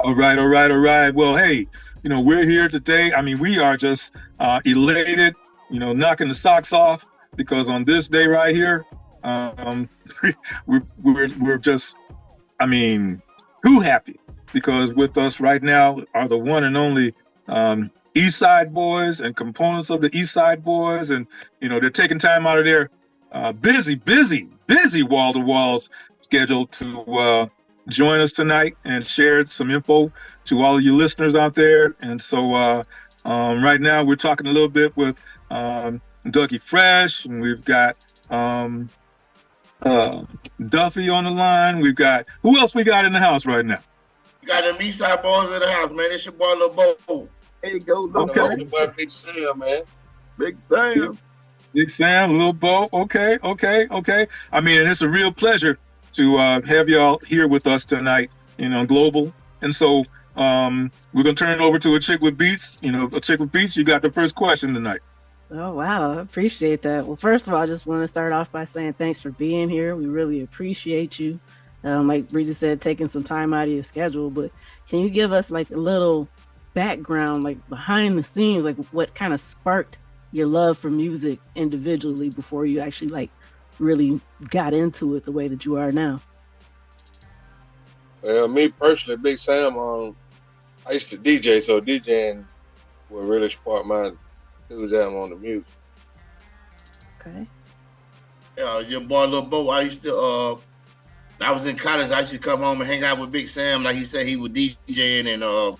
All right, all right, all right. Well, hey, we're here today. I mean, we are just elated, knocking the socks off because on this day right here, um, we're just, I mean, too happy because with us right now are the one and only East Side Boyz and components of the East Side Boyz, and they're taking time out of their busy wall-to-wall schedule to join us tonight and share some info to all of you listeners out there. And so right now we're talking a little bit with Dougie Fresh, and we've got Duffy on the line. We've got, who else we got in the house right now? You got them East Side Boyz in the house, man. It's your boy Lil Bo. There you go, Lil Okay. Bo. Boy, Big Sam, man. Big Sam. Big Sam, Lil Bo. Okay. I mean, and it's a real pleasure to have y'all here with us tonight, global. And so we're going to turn it over to Achickwitbeatz. Achickwitbeatz, you got the first question tonight. Oh, wow. I appreciate that. Well, first of all, I just want to start off by saying thanks for being here. We really appreciate you. Like Breezy said, taking some time out of your schedule. But can you give us like a little background, like behind the scenes, like what kind of sparked your love for music individually before you actually like really got into it the way that you are now? Well, me personally, Big Sam, I used to DJ, so DJing would really spark my enthusiasm on the music. Okay. Yeah, your boy Lil Bo. I used to I was in college. I used to come home and hang out with Big Sam. Like he said, he was DJing and you know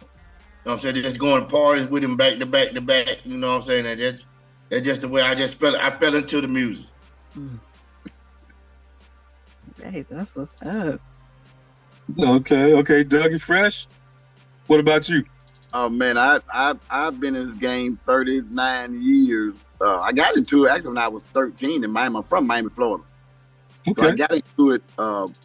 what I'm saying, just going to parties with him back to back to back. You know what I'm saying? And that's just the way I fell into the music. Hey, that's what's up. Okay. Dougie Fresh, what about you? Oh man, I've been in this game 39 years. I got into it actually when I was 13 in Miami. I'm from Miami, Florida. So I got into it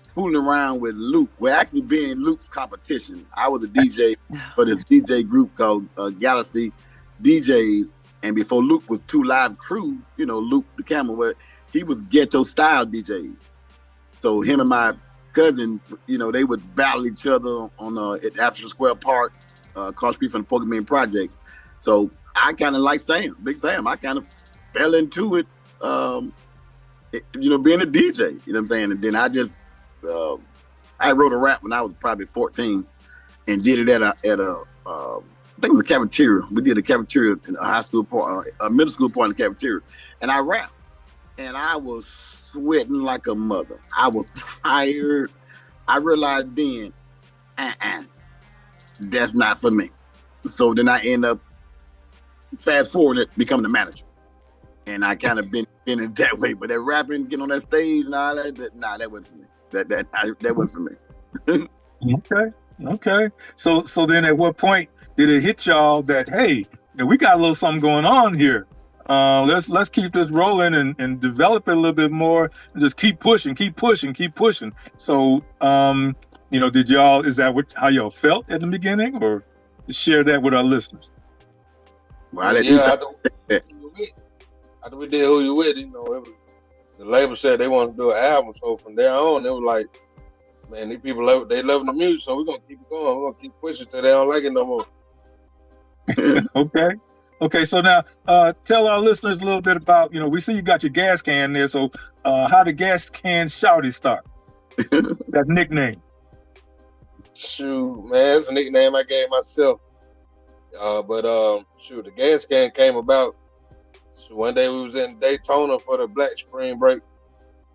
fooling around with Luke. Well, actually being Luke's competition. I was a DJ for this DJ group called Galaxy DJs. And before Luke was Two Live Crew, Luke the camera, he was ghetto style DJs. So him and my cousin, they would battle each other on at African Square Park, across street from the Pokemon Projects. So I kind of like Sam, Big Sam. I kind of fell into it, being a DJ. You know what I'm saying? And then I just, I wrote a rap when I was probably 14, and did it at a I think it was a cafeteria. We did a cafeteria in a high school part, a middle school part in the cafeteria, and I rapped, and I was sweating like a mother. I was tired. I realized then, that's not for me. So then I end up fast forwarding it, becoming the manager, and I kind of been in it that way. But that rapping, getting on that stage and all that wasn't for me. That wasn't for me. Okay. So then at what point did it hit y'all that, hey, we got a little something going on here? Let's keep this rolling and develop it a little bit more and just keep pushing. So, did y'all, is that how y'all felt at the beginning, or share that with our listeners? Well, after we did Who You With, it was, the label said they wanted to do an album. So from there on, it was like, man, these people loving the music, so we're gonna keep it going. We're gonna keep pushing till they don't like it no more. Okay. So now, tell our listeners a little bit about, we see you got your gas can there. So, how did Gas Can Shouty start? That nickname. Shoot, man, it's a nickname I gave myself. The gas can came about. So one day we was in Daytona for the Black Spring Break.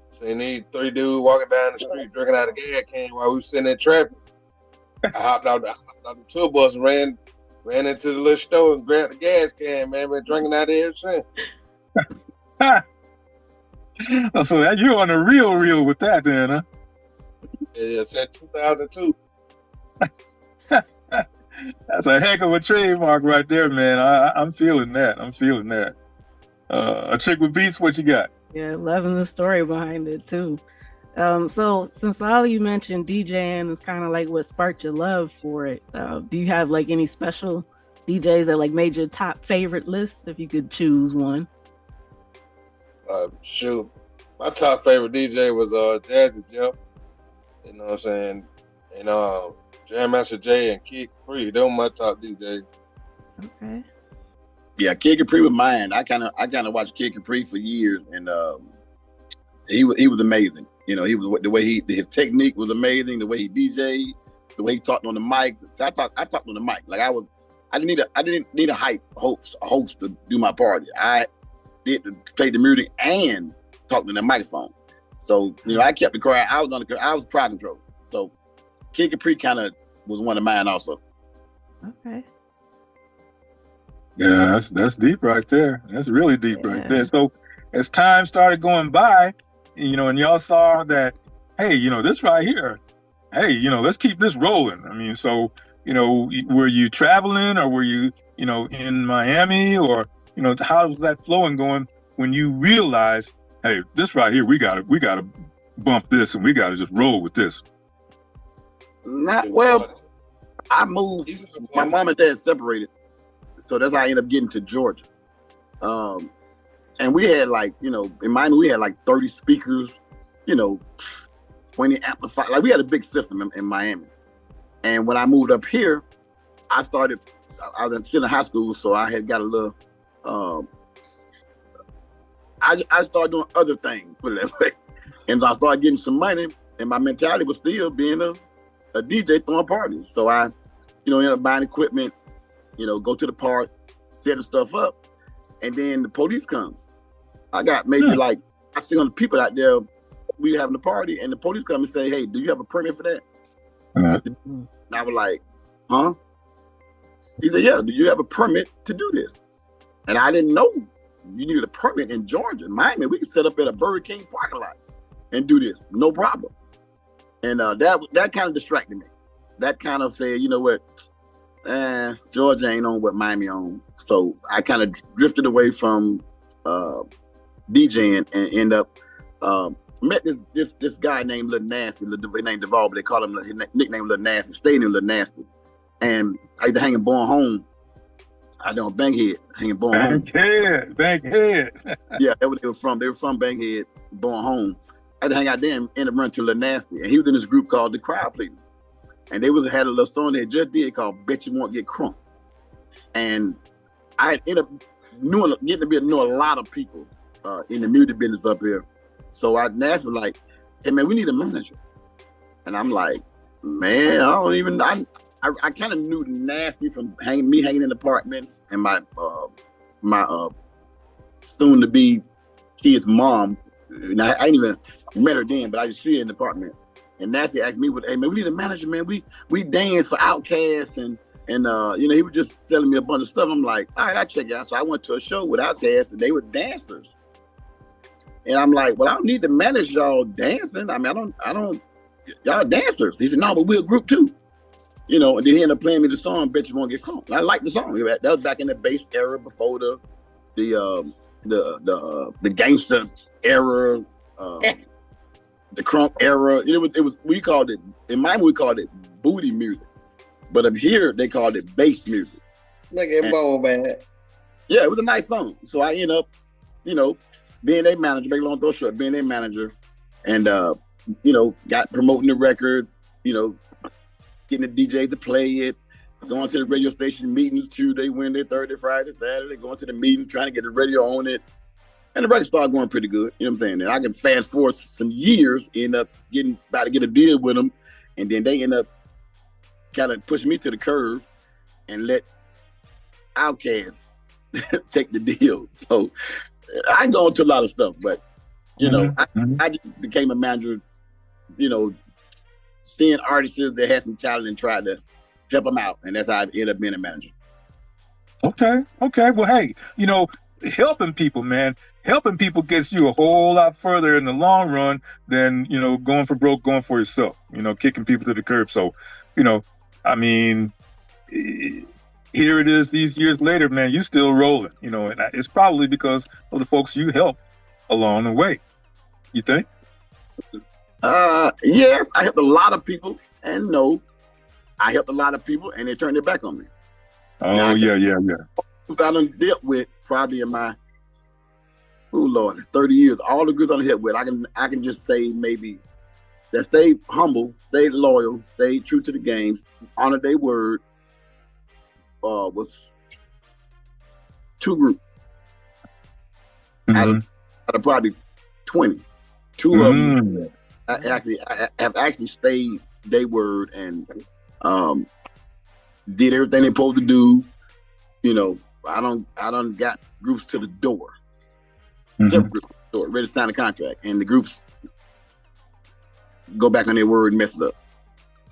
Seen these three dudes walking down the street drinking out of a gas can while we was sitting in traffic. I hopped out the tour bus and ran into the little store and grabbed the gas can, man. Been drinking out of here since. So you're on a real with that then, huh? Yeah, since 2002. That's a heck of a trademark right there, man. I'm feeling that. Achickwitbeatz, what you got? Yeah, loving the story behind it too. So since all you mentioned DJing is kind of like what sparked your love for it, do you have like any special DJs that like made your top favorite list if you could choose one? Shoot, my top favorite DJ was Jazzy Jeff. You know what I'm saying? And Jam Master Jay and Kid Capri. They were my top DJs. Okay. Yeah, Kid Capri was mine. I kind of watched Kid Capri for years, and he was amazing. You know, he was the way his technique was amazing. The way he DJ'd, the way he talked on the mic. So I talked on the mic like I didn't need a host to do my party. I did to play the music and talk to the microphone. So you know, I kept the crowd. I was crowd control. So Kid Capri kind of was one of mine also. Okay. Yeah, that's deep right there. That's really deep right there. So as time started going by, you know, and y'all saw that, hey, you know, this right here, hey, you know, let's keep this rolling. I mean, so, you know, were you traveling or were you, you know, in Miami, or, you know, how was that flowing going when you realized, hey, this right here, we gotta bump this and we gotta just roll with this? I moved. My mom and dad separated, so that's how I ended up getting to Georgia. And we had like, you know, in Miami we had like 30 speakers, you know, 20 amplifiers. Like we had a big system in Miami. And when I moved up here, I was still in high school, so I had got a little. I started doing other things, put it that way, and so I started getting some money. And my mentality was still being a DJ throwing parties. So I, you know, ended up buying equipment, you know, go to the park, setting stuff up, and then the police comes. I got maybe like, I see on the people out there, we having a party, and the police come and say, hey, do you have a permit for that? And I was like, huh? He said, yeah, do you have a permit to do this? And I didn't know you needed a permit in Georgia. In Miami, we can set up at a Burger King parking lot and do this, no problem. And that kind of distracted me. That kind of said, you know what, Georgia ain't on what Miami on. So I kind of drifted away from DJing and end up met this guy named Lil Nasty, named Duval, but they call him, his nickname Lil Nasty, stayed in Lil Nasty. And I used to hang in Born Home. I done Bankhead, hanging Born Home. Bankhead. Yeah, that's what they were from. They were from Bankhead, Born Home. I had to hang out there and end up running to Lil Nasty. And he was in this group called The Crowd Pleasers. And they had a little song they just did called Bet You Won't Get Crunk. And I had ended up getting to know a lot of people in the music business up here. So Nasty was like, hey man, we need a manager. And I'm like, man, I kind of knew Nasty from hanging in apartments, and my soon to be kid's mom. And I ain't even met her then, but I just see her in the apartment. And Nasty asked me, hey man, we need a manager, man. We dance for Outkast and you know, he was just selling me a bunch of stuff. I'm like, all right, I'll check it out. So I went to a show with Outkast, and they were dancers. And I'm like, well, I don't need to manage y'all dancing. I mean, I don't, y'all dancers. He said, no, but we're a group too. You know, and then he ended up playing me the song, Bet You Won't Get Crunk. I like the song. That was back in the bass era before the gangster era, the crunk era. It was we called it, in Miami we called it booty music. But up here they called it bass music. Look at Bo, man. Yeah, it was a nice song. So I ended up, you know, being their manager, make a long story short, being their manager, and you know, got promoting the record, you know, getting the DJ to play it, going to the radio station meetings Tuesday, Wednesday, Thursday, Friday, Saturday, going to the meetings, trying to get the radio on it. And the record started going pretty good. You know what I'm saying? And I can fast forward some years, end up about to get a deal with them. And then they end up kind of pushing me to the curve and let Outkast take the deal. So I go into a lot of stuff, but, you know, I just became a manager, you know, seeing artists that had some talent and tried to help them out. And that's how I ended up being a manager. Okay. Well, hey, you know, helping people, man, helping people gets you a whole lot further in the long run than, you know, going for broke, going for yourself, you know, kicking people to the curb. So, you know, I mean, here it is these years later, man, you still rolling, you know, and it's probably because of the folks you helped along the way. You think? Yes, I helped a lot of people, and no, I helped a lot of people and they turned their back on me. Oh, now, yeah. I done dealt with probably in my, 30 years, all the groups I done helped with, I can just say maybe that stayed humble, stayed loyal, stayed true to the games, honored their word, was 2 groups out of probably 20. 2 of them have actually stayed their word and did everything they supposed to do. You know, I don't got groups to the door. Several groups to the door, ready to sign a contract, and the groups go back on their word and mess it up.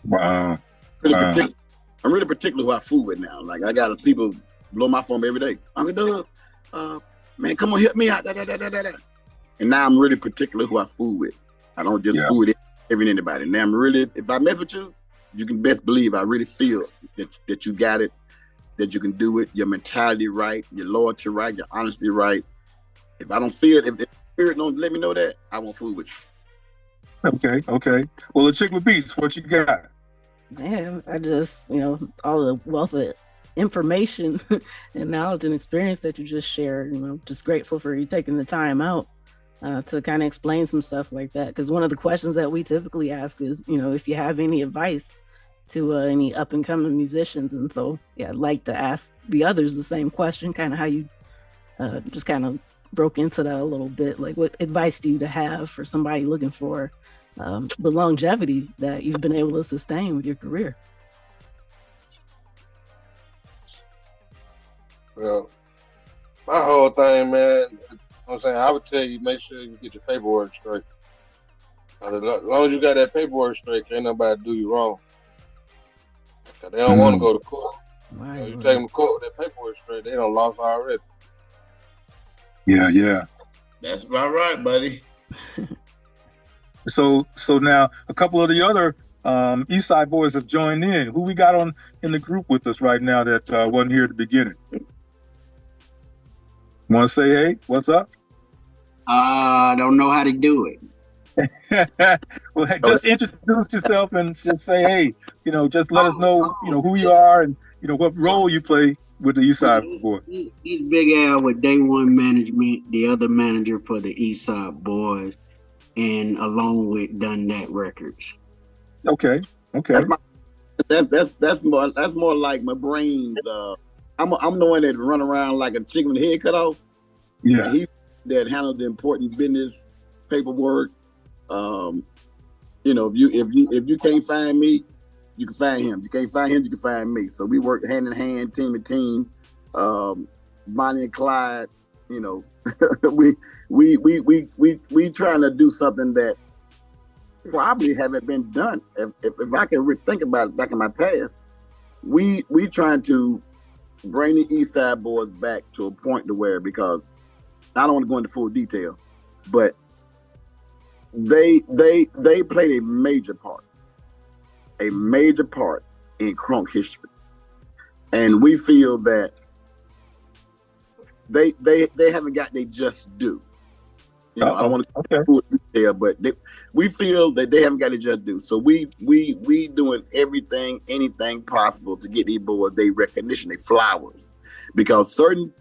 Wow. I'm really particular who I fool with now. Like, I got people blow my phone every day. Uncle Doug, man, come on, help me out. And now I'm really particular who I fool with. I don't just fool with every anybody. Now I'm really, if I mess with you, you can best believe I really feel that you got it, that you can do it, your mentality right, your loyalty right, your honesty right. If I don't feel it, if the spirit don't let me know that, I won't fool with you. Okay. Well, Achickwitbeatz, what you got? Man, I just, all the wealth of information and knowledge and experience that you just shared, just grateful for you taking the time out to kind of explain some stuff like that. Because one of the questions that we typically ask is, if you have any advice to any up and coming musicians. And so, I'd like to ask the others the same question, kind of how you just kind of broke into that a little bit. Like, what advice do you have for somebody looking for the longevity that you've been able to sustain with your career? Well, my whole thing, man, I'm saying, I would tell you, make sure you get your paperwork straight. As long as you got that paperwork straight, can't nobody do you wrong. Cause they don't want to go to court. Right, you take them to court with that paperwork straight, they done lost already. Yeah. That's about right, buddy. So now a couple of the other East Side Boyz have joined in. Who we got in the group with us right now that wasn't here at the beginning? Want to say, hey, what's up? I don't know how to do it. Well, just introduce yourself and just say, hey, just let us know, who you are and, what role you play with the East Side Boyz. He's Big Al with Day One Management, the other manager for the East Side Boyz, and along with Done That Records. Okay. That's more like my brains. I'm the one that run around like a chicken with the head cut off. Yeah. And he that handled the important business paperwork. If you can't find me, you can find him. You can't find him, you can find me. So we work hand in hand, team to team. Bonnie and Clyde. we trying to do something that probably haven't been done. If I can think about it back in my past, we trying to bring the East Side Boyz back to a point to where, because I don't want to go into full detail, but they played a major part in Crunk history, and we feel that they haven't got their just due. I don't want to go into full detail, but we feel that they haven't got their just due. So we doing anything possible to get these boys their recognition, their flowers, because certain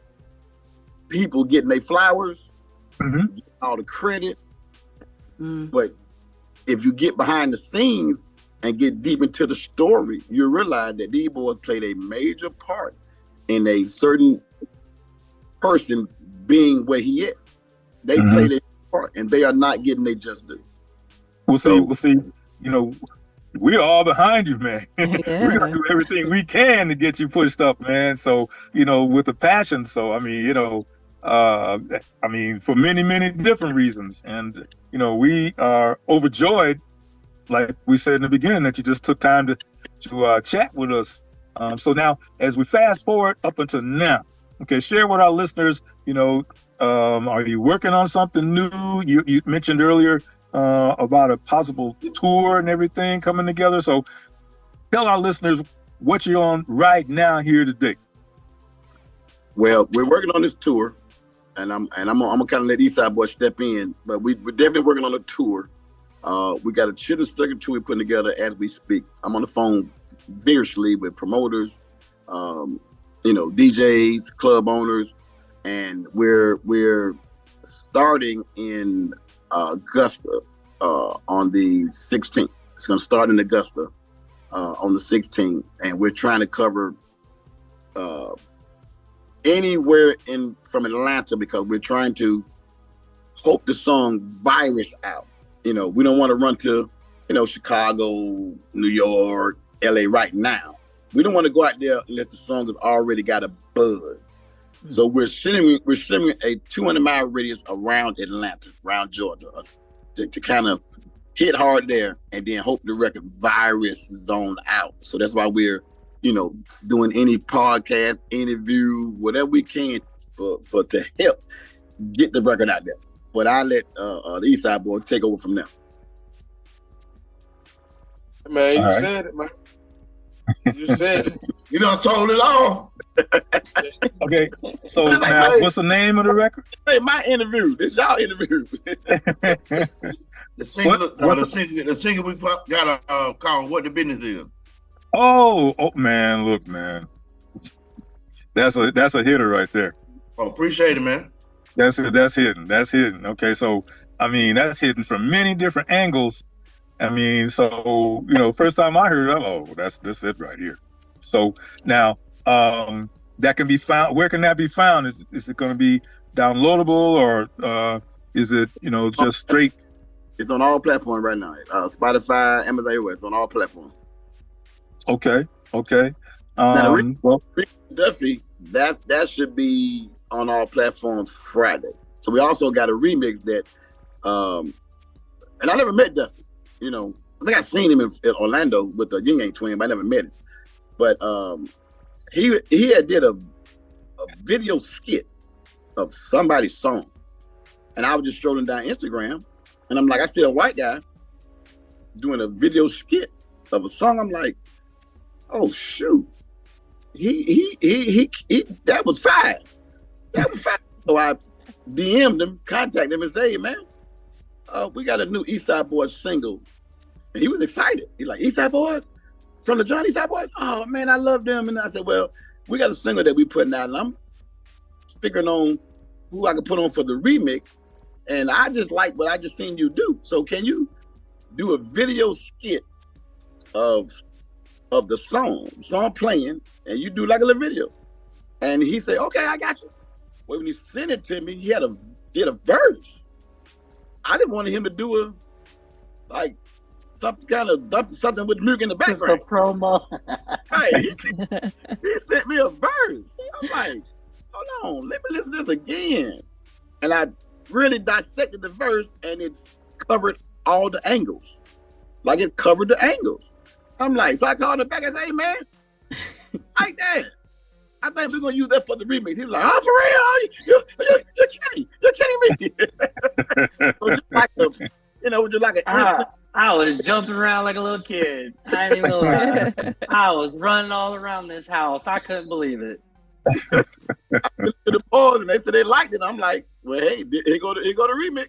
people getting their flowers, get all the credit. But if you get behind the scenes and get deep into the story, you realize that these boys played a major part in a certain person being where he is. They played a part, and they are not getting their just due. We'll see. We're all behind you, man. We're gonna do everything we can to get you pushed up, man. So, with a passion. So, for many, many different reasons. And, we are overjoyed, like we said in the beginning, that you just took time to chat with us. So now, as we fast forward up until now, okay, share with our listeners, are you working on something new? You mentioned earlier about a possible tour and everything coming together. So tell our listeners what you're on right now here today. Well, we're working on this tour, and I'm gonna kind of let East Side Boyz step in, but we're definitely working on a tour. We got a Chitter Circuit tour we're putting together as we speak. I'm on the phone vigorously with promoters, DJs, club owners, and we're starting in Augusta on the 16th. It's going to start in Augusta on the 16th, and we're trying to cover anywhere from Atlanta because we're trying to hope the song virus out. We don't want to run to Chicago, New York, LA right now. We don't want to go out there unless the song has already got a buzz. Mm-hmm. So we're sending a 200-mile radius around Atlanta, around Georgia, to kind of hit hard there and then hope the record virus zone out. So that's why we're, doing any podcast, interview, whatever we can for to help get the record out there. But I let the East Side Boyz take over from there. Man, you said it, man. You said it. You done told it all. Okay, so now what's the name of the record? Hey, my interview. This y'all interview. The single we got called "What the Business Is." Oh man, look, man, that's a hitter right there. Oh, appreciate it, man. That's hidden. That's hidden. Okay, so I mean that's hidden from many different angles. I mean, so first time I heard it, that's it right here. So now that can be found. Where can that be found? Is it going to be downloadable or is it just straight? It's on all platforms right now. Spotify, Amazon, everywhere. It's on all platforms. Okay. Now, Duffy, that should be on all platforms Friday. So we also got a remix that, and I never met Duffy. I think I've seen him in Orlando with the Yin Yang Twin, but I never met him. But he had did a video skit of somebody's song, and I was just strolling down Instagram, and I'm like, I see a white guy doing a video skit of a song. I'm like, oh shoot, he that was fire. That was fire. So I DM'd him, contacted him, and said, hey man, we got a new East Side Boyz single. And he was excited. He's like, East Side Boyz? From the Johnny East Side Boyz? Oh man, I love them. And I said, well, we got a single that we putting out, and I'm figuring on who I could put on for the remix. And I just like what I just seen you do. So can you do a video skit of the song playing, and you do like a little video? And he said, okay, I got you. Well, when he sent it to me, he did a verse. I didn't want him to do something with music in the background. Just a promo. Hey, he sent me a verse. I'm like, hold on, let me listen to this again. And I really dissected the verse, and it covered all the angles. Like it covered the angles. I'm like, so I called him back and said, hey man, like that. I think we're gonna use that for the remix. He was like, oh, for real? You're kidding me. So just like just like an I was jumping around like a little kid. I ain't even gonna lie. I was running all around this house. I couldn't believe it. I listened to the boys, and they said they liked it. I'm like, well, hey, here go the remix.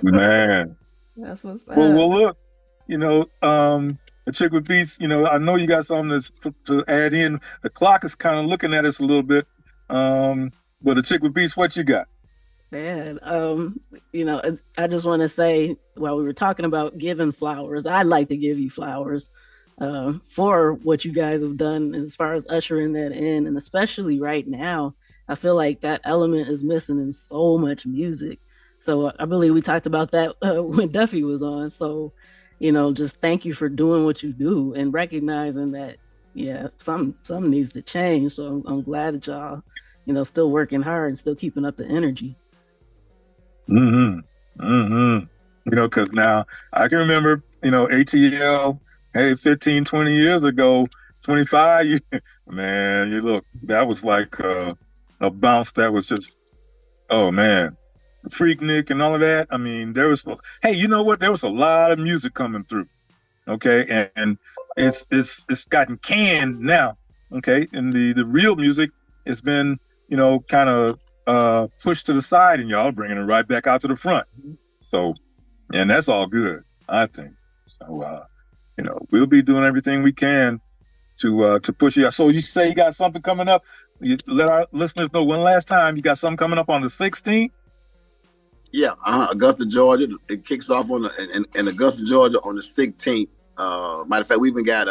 Man, that's what's up. Well, look, Achickwitbeatz, I know you got something to add in. The clock is kind of looking at us a little bit. But Achickwitbeatz, what you got? Man, I just want to say, while we were talking about giving flowers, I'd like to give you flowers for what you guys have done as far as ushering that in. And especially right now, I feel like that element is missing in so much music. So I believe we talked about that when Duffy was on. So, just thank you for doing what you do and recognizing that, something needs to change. So I'm glad that y'all, still working hard and still keeping up the energy. Because now I can remember, ATL, hey, 15, 20 years ago, 25, man, you look, that was like a bounce that was just, oh man, Freaknik and all of that. I mean, there was, hey, you know what? There was a lot of music coming through. Okay. And it's gotten canned now. Okay. And the real music has been, kind of pushed to the side, and y'all bringing it right back out to the front. So, and that's all good, I think. So, we'll be doing everything we can to push you. So you say you got something coming up. You let our listeners know one last time. You got something coming up on the 16th? Yeah, Augusta, Georgia. It kicks off on in Augusta, Georgia on the 16th. Matter of fact, we even got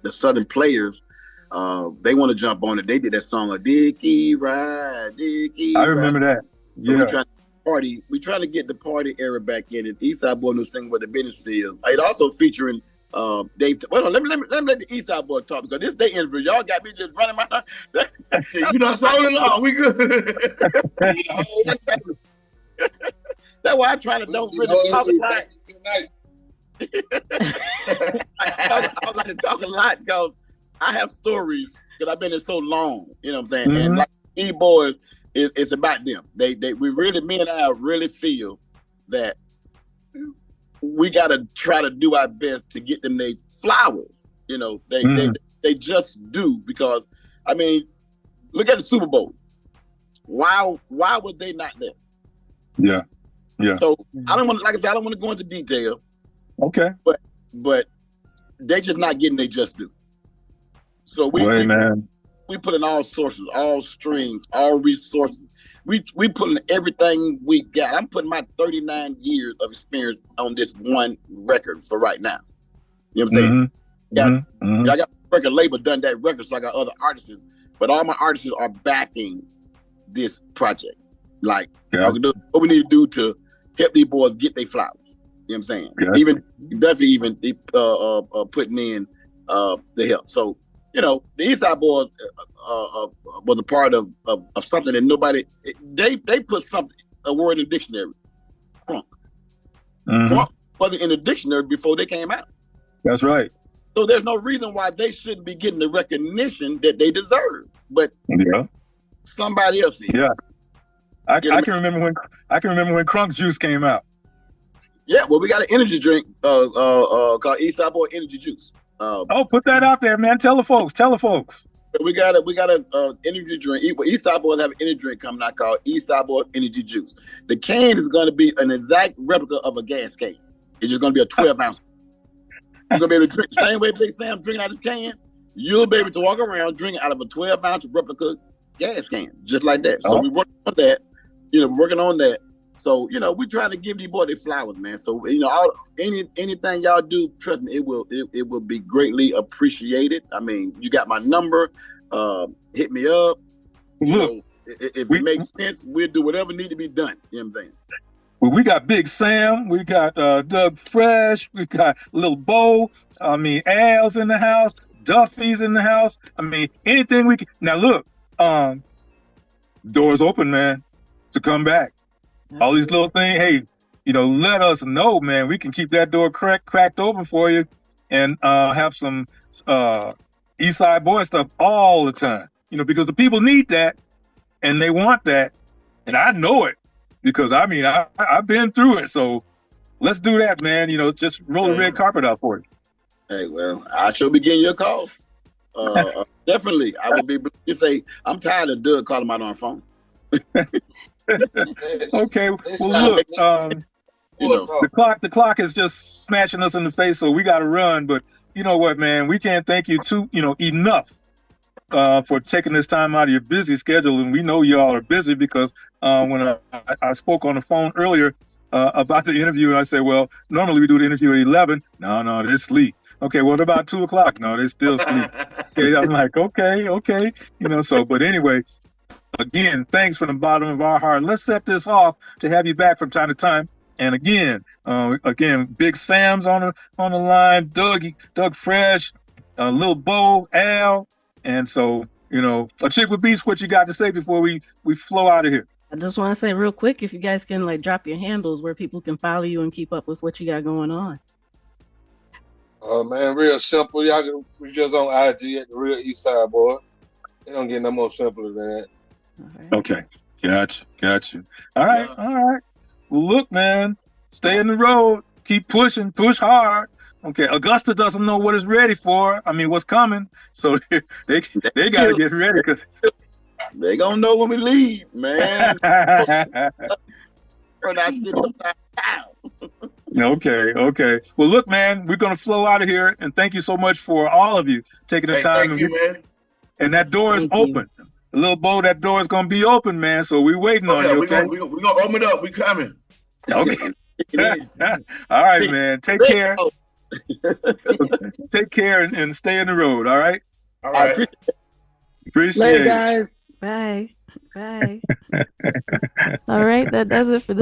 the Southern Players. They want to jump on it. They did that song, Dickie Ride, Dickie Ride. I remember that. Yeah. So we trying to get the party era back in. And East Side Boy new single with the business is. It also featuring Dave. Well, let me let the East Side Boy talk, because this day interview, y'all got me just running my. You know, so long. We good. That's why I try to don't really talk a lot. I like to talk a lot because I have stories, because I've been there so long. You know what I'm saying? Mm-hmm. And like these boys, it's about them. We really, me and I really feel that we got to try to do our best to get them their flowers. You know, they just do, because I mean, look at the Super Bowl. Why was they not there? Yeah. Yeah. So I don't want to, like I said, I don't want to go into detail. Okay. But they just not getting they just do. So we put in all sources, all streams, all resources. We put in everything we got. I'm putting my 39 years of experience on this one record for right now. You know what I'm saying? I got a record label done that record, so I got other artists, but all my artists are backing this project. Like, what we need to do to help these boys get their flowers. You know what I'm saying? Yeah. Definitely putting in the help. So, you know, the East Side Boyz was a part of something that nobody, they put a word in the dictionary, crunk. Crunk wasn't in the dictionary before they came out. That's right. So there's no reason why they shouldn't be getting the recognition that they deserve. But somebody else is. Yeah. I can remember when Crunk Juice came out. Yeah, well, we got an energy drink called East Side Boy Energy Juice. Put that out there, man. Tell the folks. We got an energy drink. East Side Boys have an energy drink coming out called East Side Boy Energy Juice. The can is going to be an exact replica of a gas can. It's just going to be a 12 ounce. You're going to be able to drink the same way Big Sam drinking out of his can. You'll be able to walk around drinking out of a 12 ounce replica gas can, just like that. So we working on that. You know, we're working on that. So, you know, we trying to give these boys their flowers, man. So, you know, anything y'all do, trust me, it will be greatly appreciated. I mean, you got my number. Hit me up. Look, if it makes sense, we'll do whatever need to be done. You know what I'm saying? Well, we got Big Sam, we got Doug Fresh, we got Lil Bo. I mean, Al's in the house, Duffy's in the house. I mean, anything we can. Now, look, doors open, man, to come back. All these little things, hey, you know, let us know, man. We can keep that door cracked open for you and have some East Side Boy stuff all the time. You know, because the people need that and they want that. And I know it because, I mean, I've been through it. So let's do that, man. You know, just roll the red carpet out for you. Hey, well, I shall be getting your call. Definitely. I would be, you say, I'm tired of Doug calling out on the phone. Okay, well, look, the clock is just smashing us in the face, so we got to run. But you know what, man, we can't thank you enough for taking this time out of your busy schedule, and we know y'all are busy because when I spoke on the phone earlier about the interview, and I said, well, normally we do the interview at 11. No, they're asleep. Okay, what about 2 o'clock? No, they're still asleep. Okay, I'm like, okay, you know. So, but anyway. Again, thanks from the bottom of our heart. Let's set this off to have you back from time to time. And again, Big Sam's on the line, Doug Fresh, Lil Bo, Al, and so Achickwitbeatz, what you got to say before we flow out of here? I just want to say real quick, if you guys can drop your handles where people can follow you and keep up with what you got going on. Oh man, real simple. We just on IG at the Real East Side Boy. It don't get no more simpler than that. Right. Okay, got you. All right. Well, look, man, stay in the road, keep pushing, push hard. Okay, Augusta doesn't know what it's ready for. I mean, what's coming, so they got to get ready because they gonna know when we leave, man. Okay. Well, look, man, we're gonna flow out of here, and thank you so much for all of you taking the time. Thank you, man. And that door is open. little Bo, that door is gonna be open, man. So we waiting on you. Okay, we gonna open it up. We coming. Okay. All right, man. Take care. Take care and stay in the road. All right. All right. Appreciate it, guys. Bye. Bye. All right, that does it for this.